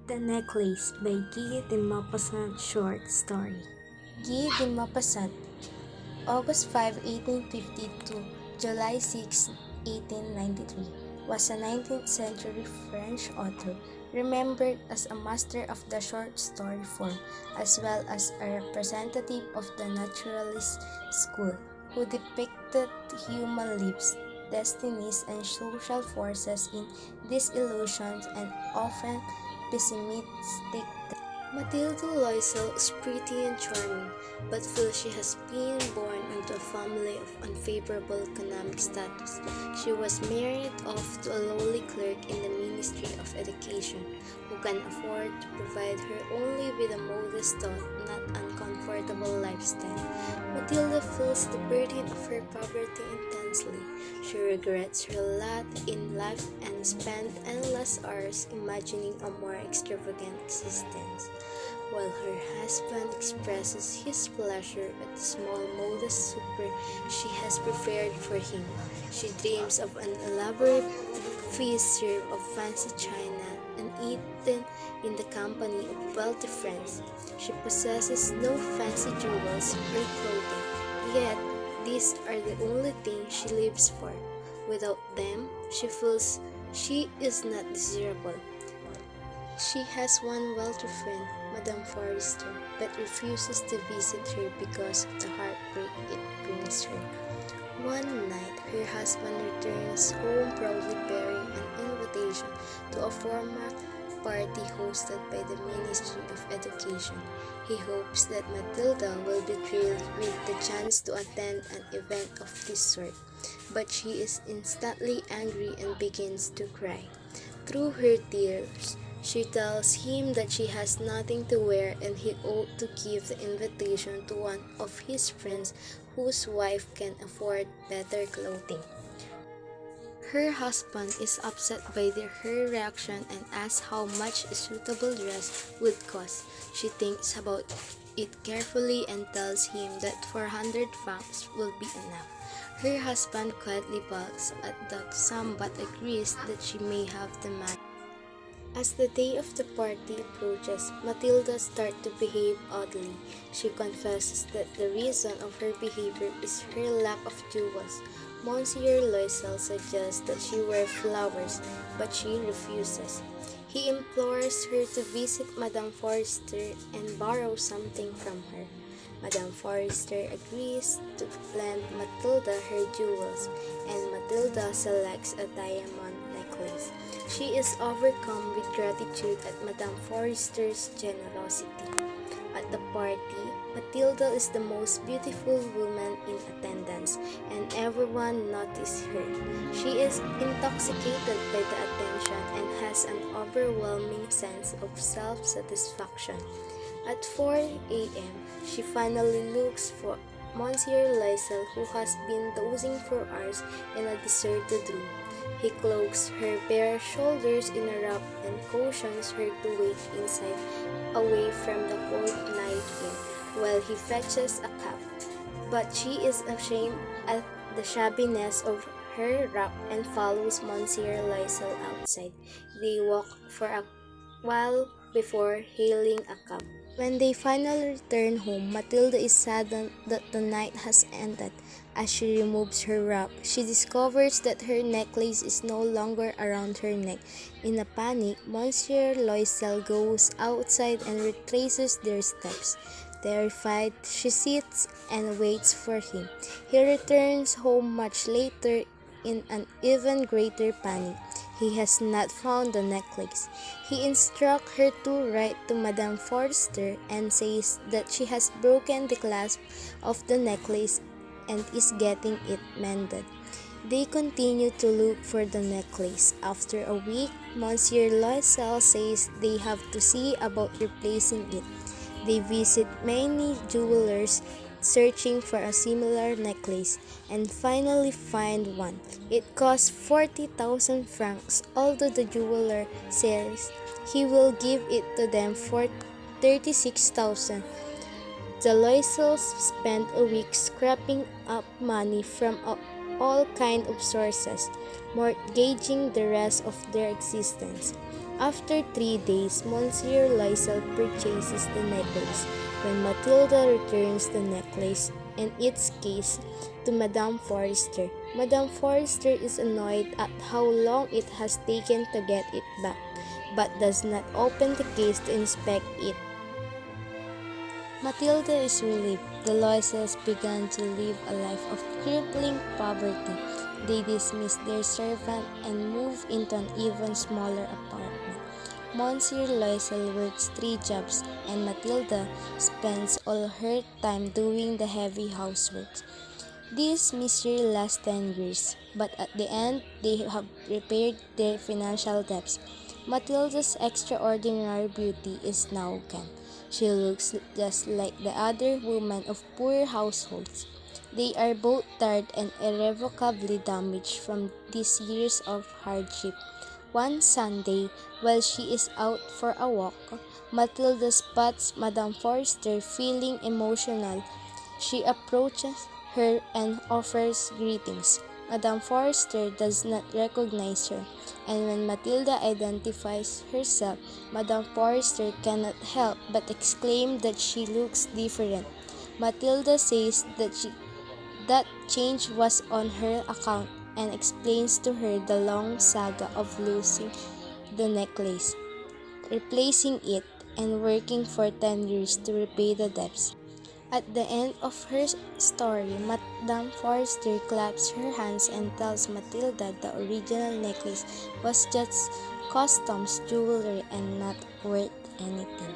The Necklace by Guy de Maupassant Short Story. Guy de Maupassant, August 5, 1850 to July 6, 1893, was a 19th century French author, remembered as a master of the short story form, as well as a representative of the naturalist school, who depicted human lives, destinies, and social forces in disillusioned and often pessimistic. Matilda Loisel is pretty and charming, but feels she has been born into a family of unfavorable economic status. She was married off to a lowly clerk in the Ministry of Education, who can afford to provide her only with a modest though not uncomfortable lifestyle. Matilda feels the burden of her poverty intensely. She regrets her lot in life and spends endless hours imagining a more extravagant existence. While her husband expresses his pleasure at the small modest supper she has prepared for him, she dreams of an elaborate feast served of fancy china and eaten in the company of wealthy friends. She possesses no fancy jewels or clothing, yet these are the only things she lives for. Without them, she feels she is not desirable. She has one wealthy friend, Madame Forrester, but refuses to visit her because of the heartbreak it brings her. One night, her husband returns home proudly bearing an invitation to a formal party hosted by the Ministry of Education. He hopes that Matilda will be thrilled with the chance to attend an event of this sort, but she is instantly angry and begins to cry. Through her tears, she tells him that she has nothing to wear and he ought to give the invitation to one of his friends whose wife can afford better clothing. Her husband is upset by her reaction and asks how much a suitable dress would cost. She thinks about it carefully and tells him that 400 francs will be enough. Her husband quietly balks at the sum but agrees that she may have the money. As the day of the party approaches, Matilda starts to behave oddly. She confesses that the reason of her behavior is her lack of jewels. Monsieur Loisel suggests that she wear flowers, but she refuses. He implores her to visit Madame Forrester and borrow something from her. Madame Forrester agrees to lend Matilda her jewels, and Matilda selects a diamond necklace. She is overcome with gratitude at Madame Forrester's generosity. At the party, Matilda is the most beautiful woman in attendance, and everyone notices her. She is intoxicated by the attention and has an overwhelming sense of self-satisfaction. At 4 a.m., she finally looks for Monsieur Loisel, who has been dozing for hours in a deserted room. He cloaks her bare shoulders in a wrap and cautions her to wait inside, away from the cold night air, while he fetches a cap. But she is ashamed at the shabbiness of her wrap and follows Monsieur Loisel outside. They walk for a while before hailing a cab. When they finally return home, Matilda is saddened that the night has ended. As she removes her wrap, she discovers that her necklace is no longer around her neck. In a panic, Monsieur Loisel goes outside and retraces their steps. Terrified, she sits and waits for him. He returns home much later in an even greater panic. He has not found the necklace. He instructs her to write to Madame Forrester and says that she has broken the clasp of the necklace and is getting it mended. They continue to look for the necklace. After a week, Monsieur Loisel says they have to see about replacing it. They visit many jewelers searching for a similar necklace and finally find one. It costs 40,000 francs, although the jeweler says he will give it to them for 36,000. The Loisels spend a week scraping up money from all kinds of sources, mortgaging the rest of their existence. After 3 days, Monsieur Loisel purchases the necklace. When Matilda returns the necklace and its case to Madame Forrester, Madame Forrester is annoyed at how long it has taken to get it back, but does not open the case to inspect it. Matilda is relieved. The Loisels began to live a life of crippling poverty. They dismiss their servant and move into an even smaller apartment. Monsieur Loisel works 3 jobs, and Matilda spends all her time doing the heavy housework. This misery lasts 10 years, but at the end, they have repaired their financial debts. Matilda's extraordinary beauty is now gone. She looks just like the other women of poor households. They are both tired and irrevocably damaged from these years of hardship. One Sunday, while she is out for a walk, Matilda spots Madame Forrester feeling emotional. She approaches her and offers greetings. Madame Forrester does not recognize her, and when Matilda identifies herself, Madame Forrester cannot help but exclaim that she looks different. Matilda says that change was on her account and explains to her the long saga of losing the necklace, replacing it, and working for 10 years to repay the debts. At the end of her story, Madame Forrester claps her hands and tells Matilda the original necklace was just customs jewelry and not worth anything.